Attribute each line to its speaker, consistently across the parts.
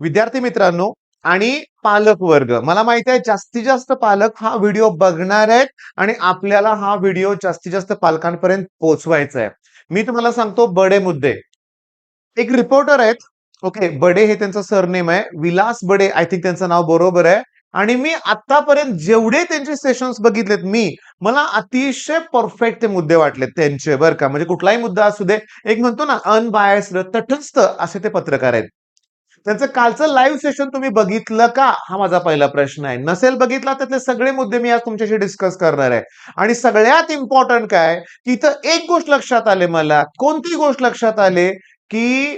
Speaker 1: विद्यार्थी मित्रांनो आणि पालक वर्ग, मला माहिती आहे जास्तीत जास्त पालक हा व्हिडिओ बघणार आहेत आणि आपल्याला हा व्हिडिओ जास्तीत जास्त पालकांपर्यंत पोहोचवायचा आहे. मी तुम्हाला सांगतो बडे मुद्दे. एक रिपोर्टर आहेत, ओके, बडे हे त्यांचं सरनेम आहे, विलास बडे, आय थिंक त्यांचं नाव बरोबर आहे. आणि मी आतापर्यंत जेवढे त्यांचे सेशन्स बघितलेत मला अतिशय परफेक्ट ते मुद्दे वाटलेत त्यांचे, बरं का. म्हणजे कुठलाही मुद्दा असू दे, एक म्हणतो ना अनबायस्ड, तटस्थ असे ते पत्रकार आहेत. त्यांचं कालचं लाईव्ह सेशन तुम्ही बघितलं का, हा माझा पहिला प्रश्न आहे. नसेल बघितला तर ते सगळे मुद्दे मी आज तुमच्याशी डिस्कस करणार आहे. आणि सगळ्यात इम्पॉर्टंट काय, की इथं एक गोष्ट लक्षात आले मला. कोणती गोष्ट लक्षात आले, की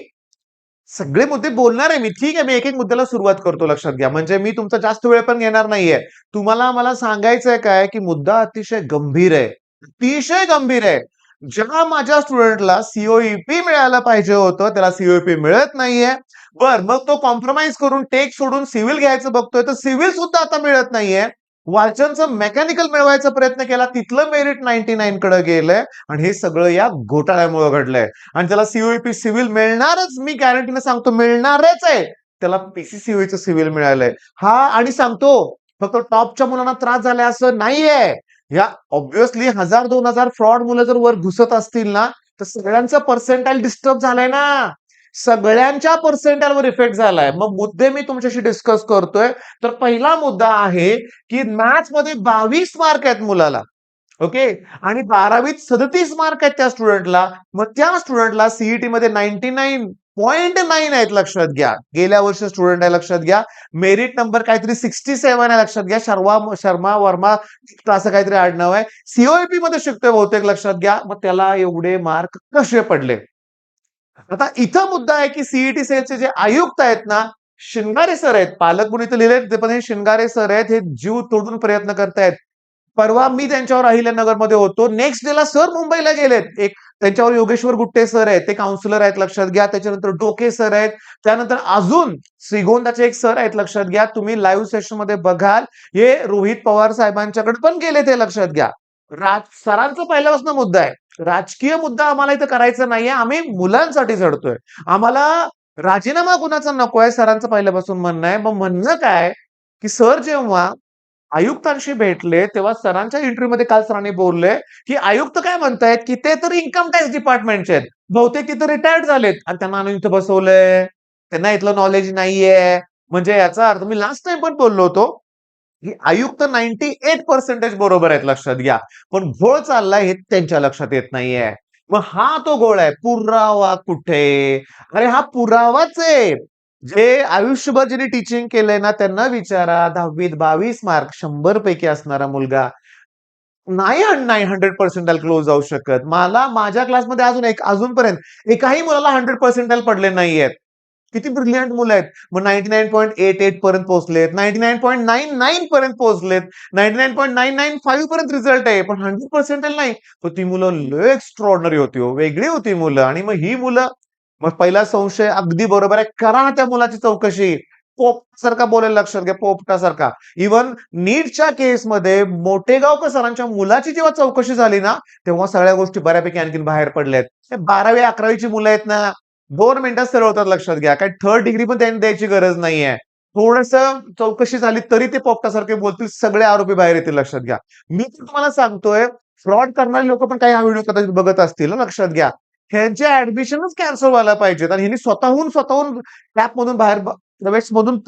Speaker 1: सगळे मुद्दे बोलणार आहे मी. ठीक आहे, मी एक-एक मुद्द्याला सुरुवात करतो, लक्षात घ्या. म्हणजे मी तुमचा जास्त वेळ पण घेणार नाहीये. तुम्हाला मला सांगायचंय काय, की मुद्दा अतिशय गंभीर आहे. अतिशय गंभीर आहे. ज्या माझ्या स्टुडंटला सीओईपी मिळायला पाहिजे होतं, त्याला सीओईपी मिळत नाहीये. मग तो कॉम्प्रोमाइज करून टेक सोडून सिव्हिल घ्यायचं बघतोय, तर सिव्हिल सुद्धा आता मिळत नाहीये. वालचंदचं मेकॅनिकल मिळवायचा प्रयत्न केला, तिथलं मेरिट 99 कडे गेलंय आणि हे सगळं या घोटाळ्यामुळे घडलंय. आणि त्याला सीओईपी सिव्हिल मिळणारच, मी गॅरंटीने सांगतो मिळणारच आहे. त्याला पीसीसीओचं सिव्हिल मिळालंय. हा, आणि सांगतो फक्त टॉपच्या मुलांना त्रास झालाय असं नाहीये. या ऑब्व्हियसली 1000-2000 फ्रॉड मुलं जर वर घुसत असतील ना, तर सगळ्यांचा पर्सेंटाईल डिस्टर्ब झालाय ना. सगळ्यांच्या पर्सेंटाईलवर इफेक्ट झालाय. मग मुद्दे मी तुमच्याशी डिस्कस करतोय. तर पहिला मुद्दा आहे, की मॅथ्स मध्ये 22 मार्क आहेत मुलाला. ओके, आणि 12वीत 37 मार्क आहेत त्या स्टुडंटला. मग त्या स्टुडंटला सीईटी मध्ये 99.9 आहेत, लक्षात घ्या. गेल्या वर्षी स्टुडंट आहे, लक्षात घ्या. मेरिट नंबर काहीतरी 67 आहे, लक्षात घ्या. शर्मा वर्मा असं काहीतरी आडनाव आहे. सीओईपी मध्ये शिकतोय बहुतेक, लक्षात घ्या. मग त्याला एवढे मार्क कसे पडले? आता इथं मुद्दा आहे, की सीईटी सेलचे जे आयुक्त आहेत ना, शिंगारे सर आहेत. पालक म्हणून इथं लिहिले, पण हे शिंगारे सर आहेत. हे जीव तोडून प्रयत्न करतायत. परवा मी त्यांच्यावर अहिल्यानगरमध्ये होतो. नेक्स्ट डेला सर मुंबईला गेलेत. एक त्यांच्यावर योगेश्वर गुट्टे सर आहेत, ते काउन्सिलर आहेत, लक्षात घ्या. त्याच्यानंतर डोके सर आहेत. त्यानंतर अजून श्रीगोंदाचे एक सर आहेत, लक्षात घ्या. तुम्ही लाईव्ह सेशन मध्ये बघाल, हे रोहित पवार साहेबांच्याकडे पण गेले, ते लक्षात घ्या. सरांचा पहिल्यापासून मुद्दा आहे. राजकीय मुद्दा आम्हाला इथं करायचा नाहीये. आम्ही मुलांसाठी झडतोय. आम्हाला राजीनामा कुणाचा नकोय, सरांचं पहिल्यापासून म्हणणं आहे. मग म्हणणं काय, की सर जेव्हा आयुक्तांशी भेटले, तेव्हा सरांच्या इंटरव्ह्यूमध्ये काल सरांनी बोलले, की आयुक्त काय म्हणतायत, की ते तर इन्कम टॅक्स डिपार्टमेंटचे आहेत. बहुतेक तिथं रिटायर्ड झालेत आणि त्यांना आणून इथं बसवलंय. त्यांना इथलं नॉलेज नाहीये. म्हणजे याचा अर्थ, मी लास्ट टाइम पण बोललो होतो, की आयुक्त 98% बरोबर आहेत, लक्षात घ्या. पण घोळ चाललाय हे त्यांच्या लक्षात येत नाहीये. मग हा तो घोळ आहे. पुरावा कुठे? अरे हा पुरावाच आहे. जे आयुष्यभर ज्यांनी टीचिंग केलंय ना, त्यांना विचारा. 10वीत 22 मार्क, 100 पैकी असणारा मुलगा नाही, नाही 100% क्लोज जाऊ शकत. मला माझ्या क्लासमध्ये अजूनपर्यंत एकाही मुलाला 100% पडले नाहीयेत. किती ब्रिलियंट मुलं आहेत. मग 99.88 पर्यंत पोहोचलेत, 99.99 पर्यंत पोहोचलेत, 99.995 पर्यंत रिझल्ट आहे, पण 100% नाही. तर ती मुलं लय एक्स्ट्रॉर्डनरी होती हो, वेगळी होती मुलं. आणि मग ही मुलं, मग पहिला संशय अगदी बरोबर आहे. करा ना त्या मुलाची चौकशी. पोपटासारखा बोलायला, लक्षात घ्या, पोपटासारखा. इव्हन नीटच्या केसमध्ये मोठेगावकर सरांच्या मुलाची जेव्हा चौकशी झाली ना, तेव्हा सगळ्या गोष्टी बऱ्यापैकी आणखीन बाहेर पडल्यात. 12वी-11वीची मुलं आहेत ना, 2 मिनिटात सरळ होतात, लक्षात घ्या. काही थर्ड डिग्री पण त्यांनी द्यायची गरज नाहीये. थोडस चौकशी झाली तरी ते पोपटासारखे बोलतील, सगळे आरोपी बाहेर येतील, लक्षात घ्या. मी तर तुम्हाला सांगतोय, फ्रॉड करणारे लोक पण काही हा व्हिडिओ कदाचित बघत असतील, लक्षात घ्या. ह्यांचे ऍडमिशनच कॅन्सल व्हायला पाहिजेत आणि ह्यांनी स्वतःहून टॅपमधून प्रवेशमधून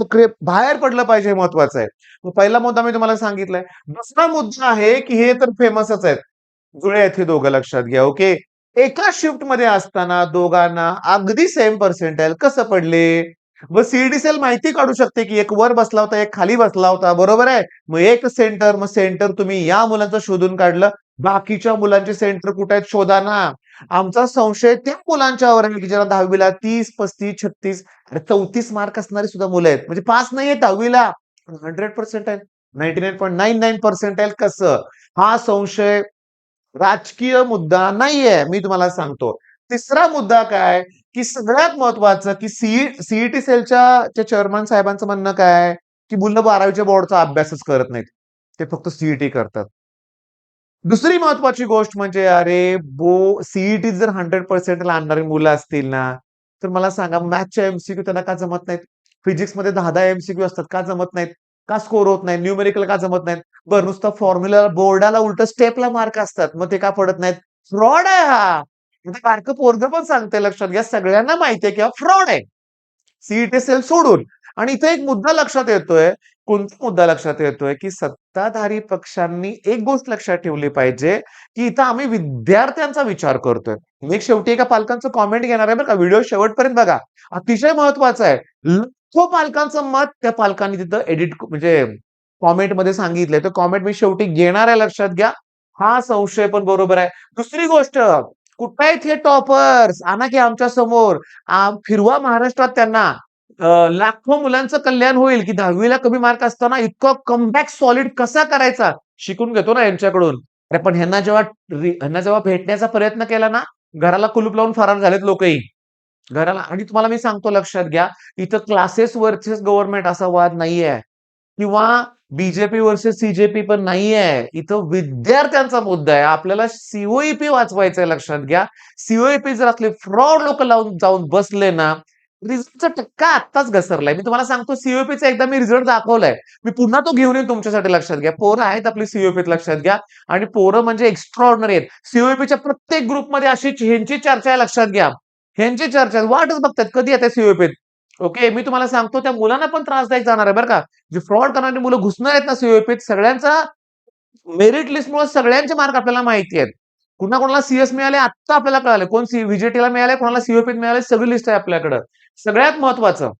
Speaker 1: बाहेर पडलं पाहिजे, हे महत्वाचं आहे. मग पहिला मुद्दा मी तुम्हाला सांगितलाय. दुसरा मुद्दा आहे, की हे तर फेमसच आहेत. जुळे आहेत हे दोघं, लक्षात घ्या. ओके, एका शिफ्ट मध्ये असताना दोघांना अगदी सेम पर्सेंटाईल कसं पडले? मग सीईडी माहिती काढू शकते, की एक वर बसला होता, एक खाली बसला होता, बरोबर आहे. मग सेंटर तुम्ही या मुलांचं शोधून काढलं. बाकीच्या मुलांचे सेंटर कुठे आहेत, शोधा ना. आमचा संशय त्या मुलांच्यावर आहे, की ज्याला 10वीला 30, 35, 36 आणि 34 मार्क असणारी सुद्धा मुलं आहेत. म्हणजे पास नाहीये 10वीला, 100% 99.99% कसं? हा संशय राजकीय मुद्दा नाहीये, मी तुम्हाला सांगतो. तिसरा मुद्दा काय, की सगळ्यात महत्वाचं, की सीईटी सेलच्या चेअरमन साहेबांचं म्हणणं काय, की मुलं 12वीच्या बोर्डचा अभ्यासच करत नाहीत. ते फक्त सीईटी करतात. दुसरी महत्वाची गोष्ट म्हणजे, अरे सीईटी जर 100% आणणारी मुलं असतील ना, तर मला सांगा मॅथ्सचे एमसीक्यू त्यांना का जमत नाहीत? फिजिक्समध्ये 10-10 एमसीक्यू असतात का जमत नाहीत? का स्कोर होत नाही? न्यूमेरिकल का जमत नाहीत? बरं नुसतं फॉर्म्युला बोर्डाला उलट स्टेपला मार्क असतात. मग ते का पडत नाहीत? फ्रॉड आहे हा. म्हणजे बारकं पोरगं पण सांगते लक्षात घ्या. सगळ्यांना माहिती आहे की हा फ्रॉड आहे. सीईटी सेल सोडून. आणि इथे एक मुद्दा लक्षात येतोय. कोणता मुद्दा लक्षात येतोय, की सत्ताधारी पक्षांनी एक गोष्ट लक्षात ठेवली पाहिजे, की इथं आम्ही विद्यार्थ्यांचा विचार करतोय. मी एक शेवटी एका पालकांचं कॉमेंट घेणार आहे बरं का. व्हिडिओ शेवटपर्यंत बघा. अतिशय महत्वाचं आहे. लाखो पालकांचं मत त्या पालकांनी तिथं एडिट म्हणजे कॉमेंटमध्ये सांगितलंय. तर कॉमेंट मी शेवटी घेणार आहे लक्षात घ्या. हा संशय पण बरोबर आहे. दुसरी गोष्ट, कुठे आहेत हे टॉपर्स? आणा की आमच्या समोर. फिरवा महाराष्ट्रात त्यांना. लाखो मुलांचं कल्याण होईल, की 10वी ला कमी मार्क असताना इतकं कमबॅक सॉलिड कसा करायचा? शिकून घेतो ना यांच्याकडून. अरे पण ह्यांना जेव्हा भेटण्याचा प्रयत्न केला ना, घराला कुलूप लावून फरार झालेत लोकही. घराला आणि तुम्हाला मी सांगतो लक्षात घ्या, इथं क्लासेस व्हर्सेस गव्हर्नमेंट असा वाद नाहीये किंवा बीजेपी व्हर्सेस सीजेपी पण नाहीये. इथं विद्यार्थ्यांचा मुद्दा आहे. आपल्याला सीओईपी वाचवायचंय लक्षात घ्या. सीओईपी जर असले फ्रॉड लोक लावून जाऊन बसले ना, रिझल्टचा टक्का आत्ताच घसरलाय. मी तुम्हाला सांगतो सीओईपीचा एकदा मी रिझल्ट दाखवलाय. मी पुन्हा तो घेऊन येईन तुमच्यासाठी लक्षात घ्या. पोरं आहेत आपली सीओईपीत लक्षात घ्या आणि पोरं म्हणजे एक्स्ट्रॉर्डनरी आहेत. सीओईपीच्या प्रत्येक ग्रुपमध्ये अशी ह्यांची चर्चा आहे लक्षात घ्या. ह्यांची चर्चा वाटच बघतात कधी येते सीओईपीत. ओके मी तुम्हाला सांगतो त्या मुलांना पण त्रासदायक जाणार आहे बरं का. जे फ्रॉड करणारी मुलं घुसणार आहेत ना सीओईपीत सगळ्यांचा मेरिट लिस्टमुळे सगळ्यांचे मार्क आपल्याला माहिती आहेत. कुणाला सीएस मिळाले आता आपल्याला कळाले. कोण व्हीजीटीला मिळाले, कोणाला सीओपीत मिळाले सगळी लिस्ट आहे आपल्याकडे. सगळ्यात महत्वाचं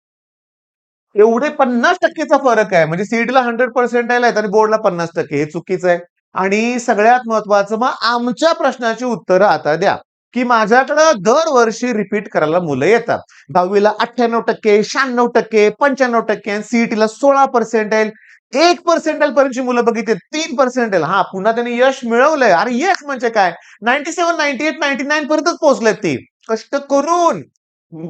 Speaker 1: एवढे 50% फरक आहे. म्हणजे सीईटीला 100% आहेत आणि बोर्डला 50% हे चुकीचं आहे. आणि सगळ्यात महत्वाचं मग आमच्या प्रश्नाची उत्तरं आता द्या. की माझ्याकडं दरवर्षी रिपीट करायला मुलं येतात. 10वीला 98%, 96%, 95% आणि सीईटीला 16% 1% पर्यंतची मुलं बघितली 3% हा पुन्हा त्यांनी यश मिळवलंय. अरे यश म्हणजे काय? 97, 98, 99 पर्यंतच पोहोचलेत ती. कष्ट करून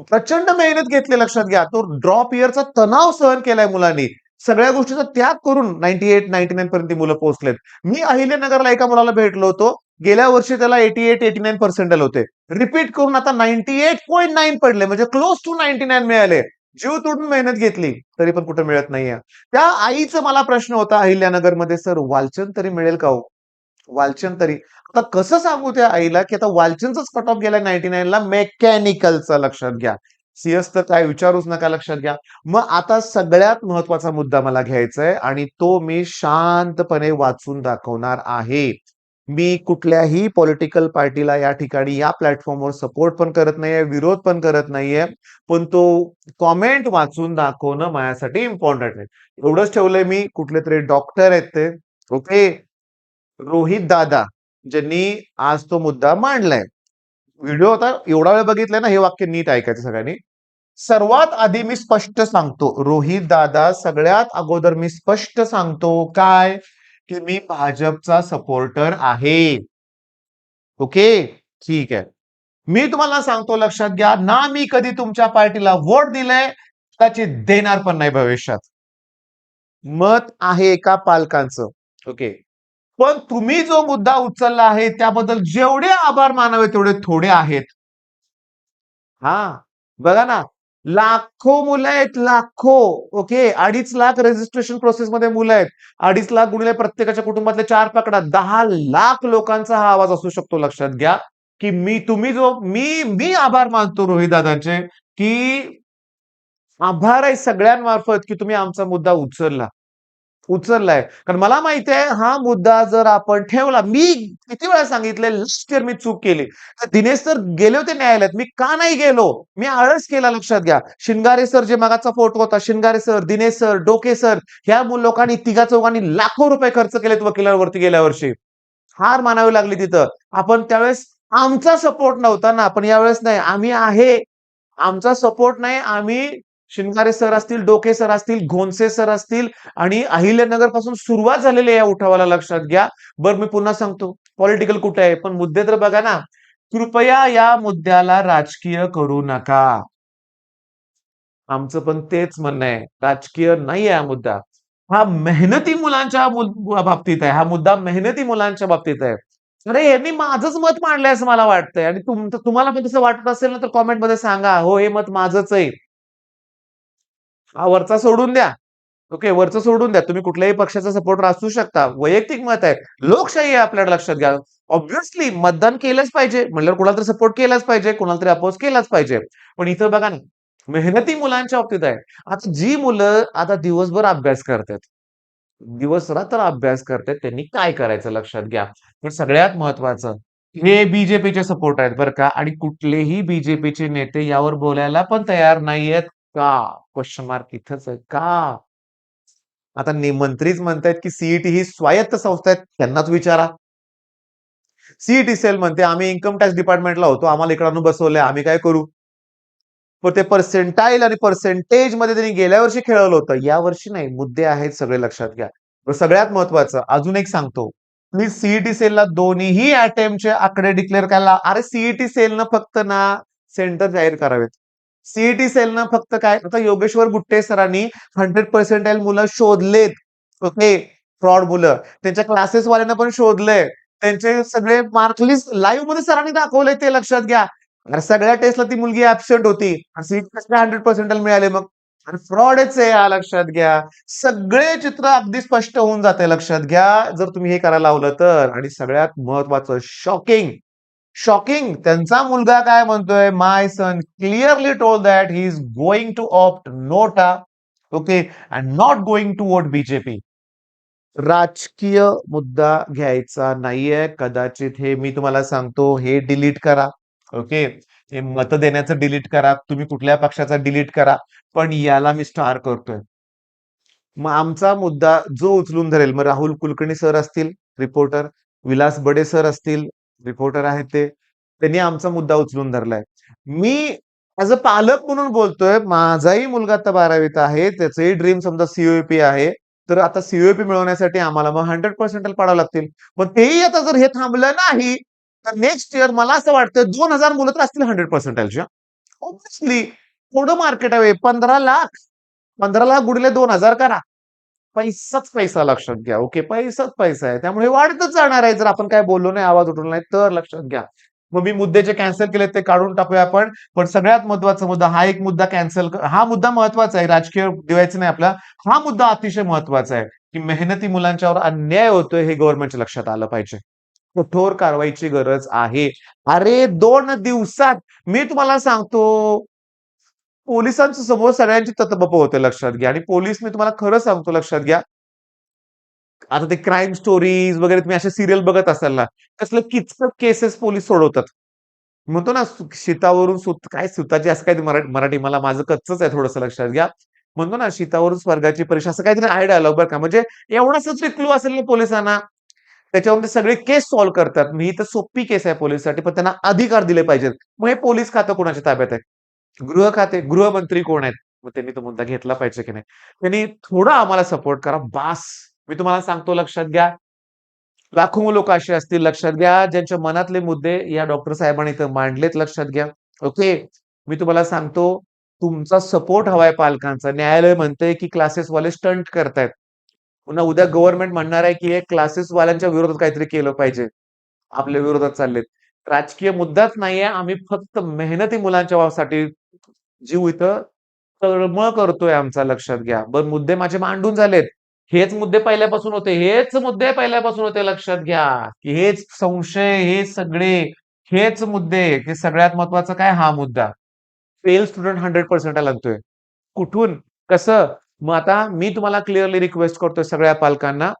Speaker 1: प्रचंड मेहनत घेतली लक्षात घ्या. तो ड्रॉप इयरचा तणाव सहन केलाय मुलांनी. सगळ्या गोष्टीचा त्याग करून 98, 99 पर्यंत ती मुलं पोहोचलेत. मी अहिल्यानगरला एका मुलाला भेटलो होतो. गेल्या वर्षी त्याला 88, 89% होते. रिपीट करून आता 98.9 पडले म्हणजे क्लोज टू 99 मिळाले. जीव तोडून मेहनत घेतली तरी पण कुठे मिळत नाहीये. त्या आईचा मला प्रश्न होता अहिल्यानगरमध्ये सर वालचंद तरी मिळेल का हो? वालचंद तरी. आता कसं सांगू त्या आईला, की आता वालचंदचाच कट ऑफ गेलाय 99 ला मेकॅनिकलचा लक्षात घ्या. सीएस तर काय विचारूच नका लक्षात घ्या. मग आता सगळ्यात महत्वाचा मुद्दा मला घ्यायचा आहे आणि तो मी शांतपणे वाचून दाखवणार आहे. मी कुठल्याही पॉलिटिकल पार्टीला या ठिकाणी या प्लॅटफॉर्मवर सपोर्ट पण करत नाहीये, विरोध पण करत नाहीये. पण तो कॉमेंट वाचून दाखवणं माझ्यासाठी इम्पॉर्टंट आहे. एवढंच ठेवलंय मी. कुठले तरी डॉक्टर आहेत ते. ओके. रोहित दादा ज्यांनी आज तो मुद्दा मांडलाय. व्हिडिओ आता एवढा वेळ बघितलाय ना हे वाक्य नीट ऐकायचं सगळ्यांनी. सर्वात आधी मी स्पष्ट सांगतो रोहित दादा सगळ्यात अगोदर मी स्पष्ट सांगतो काय की मी भाजपचा सपोर्टर आहे. ओके ठीक आहे. मी तुम्हाला सांगतो लक्षात घ्या ना मी कधी तुमच्या पार्टीला वोट दिलंय कदाचित देणार पण नाही भविष्यात. मत आहे एका पालकांचं. ओके. पण तुम्ही जो मुद्दा उचलला आहे त्याबद्दल जेवढे आभार मानावे तेवढे थोडे आहेत. हा बघा ना लाखो मुलं आहेत लाखो. ओके 2.5 लाख रजिस्ट्रेशन प्रोसेसमध्ये मुलं आहेत. 2.5 लाख गुणिले प्रत्येकाच्या कुटुंबातले 4 पकडा 10 लाख लोकांचा हा आवाज असू शकतो लक्षात घ्या. की तुम्ही जो मी मी आभार मानतो रोहित दादांचे की आभार आहे सगळ्यांमार्फत की तुम्ही आमचा मुद्दा उचललाय. कारण मला माहिती आहे हा मुद्दा जर आपण ठेवला मी किती वेळा सांगितलंय लास्ट इयर मी चूक केली. तर दिनेश सर गेले होते न्यायालयात. मी का नाही गेलो? मी आळस केला लक्षात घ्या. शिंगारे सर जे मागाचा फोटो होता शिंगारे सर, दिनेश सर, डोके सर ह्या लोकांनी तिघा चौघांनी लाखो रुपये खर्च केलेत वकिलांवरती गेल्या वर्षी. हार मानावी लागली तिथं. आपण त्यावेळेस आमचा सपोर्ट नव्हता ना. पण यावेळेस नाही आम्ही आहे. आमचा सपोर्ट नाही आम्ही शिंगारे सर असतील, डोके सर असतील, घोनसे सर असतील आणि अहिल्यानगर पासून सुरुवात झालेली आहे या उठावाला लक्षात घ्या. बरं मी पुन्हा सांगतो पॉलिटिकल कुठे आहे पण मुद्दे तर बघा ना. कृपया या मुद्द्याला राजकीय करू नका. आमचं पण तेच म्हणणं आहे. राजकीय नाहीये हा मुद्दा. हा मेहनती मुलांच्या बाबतीत आहे. हा मुद्दा मेहनती मुलांच्या बाबतीत आहे. अरे यांनी माझंच मत मांडलंय असं मला वाटतंय आणि तुम्हाला पण तसं वाटत असेल ना तर कॉमेंटमध्ये सांगा, हो हे मत माझंच आहे. हा वरचा सोडून द्या. ओके, वरचं सोडून द्या. तुम्ही कुठल्याही पक्षाचा सपोर्टर असू शकता. वैयक्तिक मत आहे. लोकशाही आहे आपल्याकडे लक्षात घ्या. ऑब्व्हियसली मतदान केलंच पाहिजे. म्हटल्यावर कोणाला तरी सपोर्ट केलाच पाहिजे, कोणाला तरी अपोज केलाच पाहिजे. पण इथं बघा ना, मेहनती मुलांच्या बाबतीत आहे. आता जी मुलं आता दिवसभर अभ्यास करतात, दिवस-रात्र अभ्यास करतायत, त्यांनी काय करायचं लक्षात घ्या. पण सगळ्यात महत्वाचं, हे बीजेपीचे सपोर्ट आहेत बरं का आणि कुठलेही बीजेपीचे नेते यावर बोलायला पण तयार नाहीयेत. का? क्वेशन मार्क इथंच आहे. का? आता मंत्रीच म्हणतायत, की सीईटी ही स्वायत्त संस्था आहे. त्यांनाच विचारा. सीईटी सेल म्हणते, आम्ही इन्कम टॅक्स डिपार्टमेंटला होतो. आम्हाला इकडे आणून बसवलंय. आम्ही काय करू? पण ते पर्सेंटाईल आणि पर्सेंटेज मध्ये त्यांनी गेल्या वर्षी खेळवलं होतं. या वर्षी नाही. मुद्दे आहेत सगळे लक्षात घ्या. पण सगळ्यात महत्वाचं अजून एक सांगतो. मी सीईटी सेलला दोन्हीही अटेम्प्टचे आकडे डिक्लेअर करायला अरे सीईटी सेलनं फक्त ना सेंटर जाहीर करावेत. सीईटी सेलनं फक्त काय आता योगेश्वर गुट्टे सरांनी 100 पर्सेंटाईल मुलं शोधलेत. ओके. फ्रॉड मुलं. त्यांच्या क्लासेस वाल्यांना पण शोधलंय. त्यांचे सगळे मार्क लिस्ट लाईव्ह मध्ये सरांनी दाखवलंय ते लक्षात घ्या. अरे सगळ्या टेस्टला ती मुलगी ऍब्सेंट होती आणि सीट कसं 100 पर्सेंटाईल मिळाले मग आणि फ्रॉडच आहे हा लक्षात घ्या. सगळे चित्र अगदी स्पष्ट होऊन जाते लक्षात घ्या जर तुम्ही हे करायला लावलं तर आणि सगळ्यात महत्वाचं शॉकिंग शॉकिंग त्यांचा मुलगा काय म्हणतोय my son clearly told that he is going to opt NOTA okay and not going to vote BJP राजकीय मुद्दा घ्यायचा नाहीये. कदाचित हे मी तुम्हाला सांगतो हे डिलीट करा. ओके. हे मत देण्याचं डिलीट करा. तुम्ही कुठल्या पक्षाचा डिलीट करा. पण याला मी स्टार करतोय. मग आमचा मुद्दा जो उचलून धरेल, मग राहुल कुलकर्णी सर असतील, रिपोर्टर, विलास बडे सर असतील, रिपोर्टर आहेत ते. त्यांनी आमचा मुद्दा उचलून धरलाय. मी ॲज अ पालक म्हणून बोलतोय. माझाही मुलगा आता 12वीत आहे. त्याचंही ड्रीम समजा सी आहे. तर आता सी मिळवण्यासाठी आम्हाला मग 100% पाडावं लागतील. पण तेही आता जर हे थांबलं नाही, तर नेक्स्ट इयर मला असं वाटतं 2,000 मुलं तर असतील 100%ची. ऑब्व्हियसली थोडं मार्केट आहे. 15,00,000 15,00,000 गुणिले 2,000 करा. पैसाच पैसा लक्षात घ्या. ओके. पैसाच पैसा आहे. त्यामुळे वाढतच जाणार आहे. जर आपण काय बोललो नाही, आवाज उठवला नाही तर लक्षात घ्या. मग मी मुद्दे जे कॅन्सल केलेत ते काढून टाकूया आपण. पण सगळ्यात महत्वाचा मुद्दा हा एक मुद्दा कॅन्सल हा मुद्दा महत्वाचा आहे. राजकीय दिवायचं नाही आपला. हा मुद्दा अतिशय महत्वाचा आहे, की मेहनती मुलांच्यावर अन्याय होतोय हे गव्हर्नमेंटच्या लक्षात आलं पाहिजे. कठोर कारवाईची गरज आहे. अरे 2 दिवसात मी तुम्हाला सांगतो पोलिसांच्या समोर सगळ्यांची ततबप होते लक्षात घ्या आणि पोलीस मी तुम्हाला खरं सांगतो लक्षात घ्या. आता ते क्राईम स्टोरीज वगैरे तुम्ही अशा सीरियल बघत असाल ना, कसलं किचकट केसेस पोलीस सोडवतात. म्हणतो ना शीतावरून सूत काय सुताची असं काही मराठी मला माझं कच्चच आहे थोडंसं लक्षात घ्या. म्हणतो ना शीतावरून स्वर्गाची परीक्षा असं काहीतरी आहे डायलॉग बरं का. म्हणजे एवढासा जरी क्लू असेल ना पोलिसांना, त्याच्यावरून ते सगळे केस सॉल्व्ह करतात. ही तर सोपी केस आहे पोलिससाठी, पण त्यांना अधिकार दिले पाहिजेत. मग हे पोलीस खातं कोणाच्या ताब्यात आहे? गृह खाते, गृहमंत्री कोण आहेत? मग त्यांनी तो मुद्दा घेतला पाहिजे की नाही? त्यांनी थोडा आम्हाला सपोर्ट करा बास. मी तुम्हाला सांगतो लक्षात घ्या. लाखो लोक असे असतील लक्षात घ्या, ज्यांच्या मनातले मुद्दे या डॉक्टर साहेबांनी इथं मांडलेत लक्षात घ्या. ओके. मी तुम्हाला सांगतो, तुमचा सपोर्ट हवाय पालकांचा. न्यायालय म्हणतंय, की क्लासेसवाले स्टंट करतायत. पुन्हा उद्या गव्हर्नमेंट म्हणणार आहे, की हे क्लासेसवाल्यांच्या विरोधात काहीतरी केलं पाहिजे. आपल्या विरोधात चाललेत. राजकीय मुद्दाच नाहीये. आम्ही फक्त मेहनती मुलांच्या साठी जीव इथं तळमळ करतोय आमचा लक्षात घ्या. बरं मुद्दे माझे मांडून झालेत. हेच मुद्दे पहिल्यापासून होते. हेच मुद्दे पहिल्यापासून होते लक्षात घ्या, की हेच संशय, हे सगळे हेच मुद्दे, की सगळ्यात महत्वाचा काय हा मुद्दा. फेल स्टुडंट 100% लागतोय. कुठून? कसं? मग आता मी तुम्हाला क्लिअरली रिक्वेस्ट करतोय सगळ्या पालकांना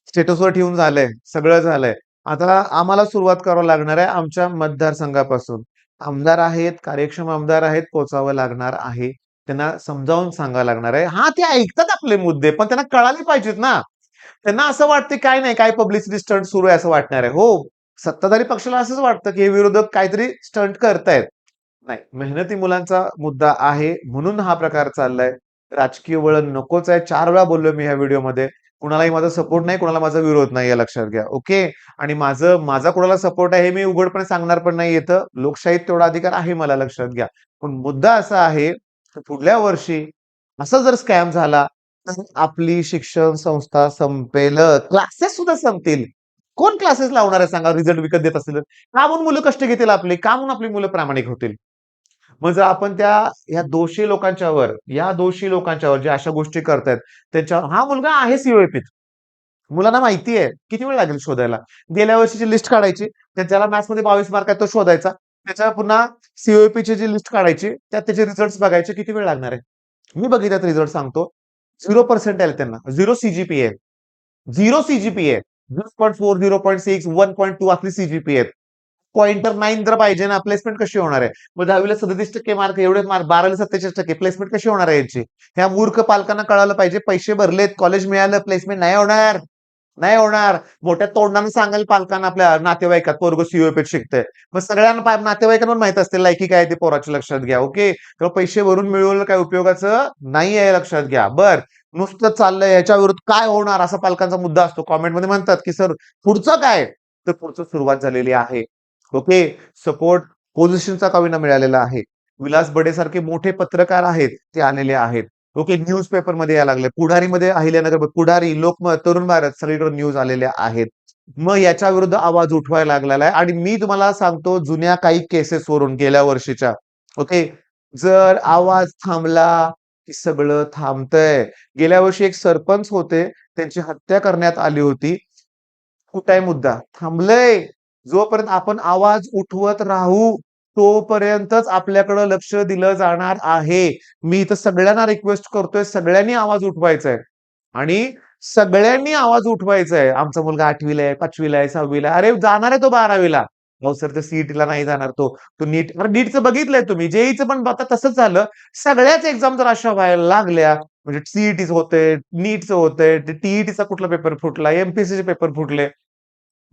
Speaker 1: स्टेटसवर ठेवून झालंय, सगळं झालंय. आता आम्हाला सुरुवात करावं लागणार आहे आमच्या मतदारसंघापासून. आमदार आहेत, कार्यक्षम आमदार आहेत, पोहोचावं लागणार आहे. त्यांना समजावून सांगावं लागणार आहे. हां, ते ऐकतात आपले मुद्दे, पण त्यांना कळाले पाहिजेत ना. त्यांना असं वाटतं काय नाही, काय पब्लिसिटी स्टंट सुरू आहे असं वाटणार आहे. हो, सत्ताधारी पक्षाला असंच वाटतं, की हे विरोधक काहीतरी स्टंट करतायत. नाही, मेहनती मुलांचा मुद्दा आहे म्हणून हा प्रकार चाललाय. राजकीय वळण नकोच आहे. 4 वेळा बोललोय मी ह्या व्हिडिओमध्ये. कुणालाही माझा सपोर्ट नाही, कुणाला माझा विरोध नाहीये लक्षात घ्या. ओके. आणि माझा कुणाला सपोर्ट आहे हे मी उघडपणे सांगणार पण नाही इथं. लोकशाहीत तेवढा अधिकार आहे मला लक्षात घ्या. पण मुद्दा असा आहे, की पुढल्या वर्षी असा जर स्कॅम झाला, तर आपली शिक्षण संस्था संपेल. क्लासेस सुद्धा संपतील. कोण क्लासेस लावणार आहे सांगा रिझल्ट विकत देत असेल का म्हणून मुलं कष्ट घेतील आपले का म्हणून आपली मुलं प्रामाणिक होतील मग जर आपण या दोषी लोकांच्यावर जे अशा गोष्टी करतायत त्यांच्यावर हा मुलगा आहे सीओएपीत मुलांना माहिती आहे किती वेळ लागेल शोधायला गेल्या वर्षीची लिस्ट काढायची त्याला मॅथ्स मध्ये 22 मार्क आहे तो शोधायचा त्याच्या पुन्हा सीओपीची जी लिस्ट काढायची त्यात त्याचे रिझल्ट बघायचे किती वेळ लागणार आहे मी बघितल्यात रिझल्ट सांगतो 0% आले त्यांना 0 सीजीपीए 0.4 0.6 1.2 आपली सीजीपीए .9 जर पाहिजे ना प्लेसमेंट कशी होणार आहे मग 10वीला 37% मार्क एवढे मार्क 12ला 47% प्लेसमेंट कशी होणार आहे यांची ह्या मूर्ख पालकांना कळायला पाहिजे पैसे भरलेत कॉलेज मिळालं प्लेसमेंट नाही होणार मोठ्या तोंडाने सांगाल पालकांना आपल्या नातेवाईकात पोरग सीओपीत शिकतंय मग सगळ्यांना नातेवाईकांना माहित असते लायकी काय ते पोराच्या लक्षात घ्या ओके किंवा पैसे भरून मिळवलं काय उपयोगाचं नाही आहे लक्षात घ्या बर नुसतं चाललंय याच्या विरुद्ध काय होणार असा पालकांचा मुद्दा असतो कॉमेंटमध्ये म्हणतात की सर पुढचं काय तर पुढचं सुरुवात झालेली आहे ओके सपोर्ट पोझिशनचा कवीना मिळालेला आहे विलास बडे सारखे मोठे पत्रकार आहेत ते आलेले आहेत ओके न्यूजपेपर मध्ये यायला लागले पुढारीमध्ये अहिल्यानगर पुढारी लोकमत तरुण भारत सगळीकडे न्यूज आलेल्या आहेत मग याच्या विरुद्ध आवाज उठवायला लागलेला आहे आणि मी तुम्हाला सांगतो जुन्या काही केसेस वरून गेल्या वर्षीच्या ओके जर आवाज थांबला की सगळं थांबतंय गेल्या वर्षी एक सरपंच होते त्यांची हत्या करण्यात आली होती कुठे मुद्दा थांबलंय जोपर्यंत आपण आवाज उठवत राहू तोपर्यंतच आपल्याकडे लक्ष दिलं जाणार आहे मी इथं सगळ्यांना रिक्वेस्ट करतोय सगळ्यांनी आवाज उठवायचा आहे आणि सगळ्यांनी आवाज उठवायचा आहे आमचा मुलगा 8वीला आहे 5वीला आहे 6वीला अरे जाणार आहे तो 12वीला हो सर ते सीईटीला नाही जाणार तो नीटचं बघितलंय तुम्ही जेईचं पण आता तसंच झालं सगळ्याच एक्झाम जर अशा व्हायला लागल्या म्हणजे सीईटीच होते नीटचं होतंय टीईटीचा कुठला पेपर फुटला एमपीएससीचे पेपर फुटले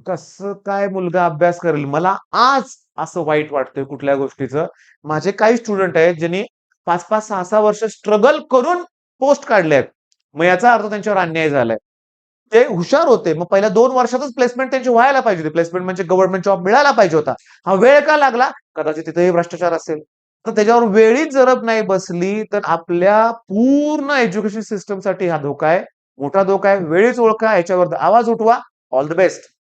Speaker 1: कसं काय मुलगा अभ्यास करेल मला आज असं वाईट वाटतंय कुठल्या गोष्टीचं माझे काही स्टुडंट आहेत ज्यांनी 5-5 6-6 वर्ष स्ट्रगल करून पोस्ट काढले मग याचा अर्थ त्यांच्यावर अन्याय झालाय ते हुशार होते मग पहिल्या 2 वर्षातच प्लेसमेंट त्यांची व्हायला पाहिजे होती प्लेसमेंट म्हणजे गव्हर्नमेंट जॉब मिळायला पाहिजे होता हा वेळ का लागला कदाचित तिथेही भ्रष्टाचार असेल तर त्याच्यावर वेळीच जरब नाही बसली तर आपल्या पूर्ण एज्युकेशन सिस्टमसाठी हा धोका आहे मोठा धोका आहे वेळीच ओळखा याच्यावर आवाज उठवा ऑल द बेस्ट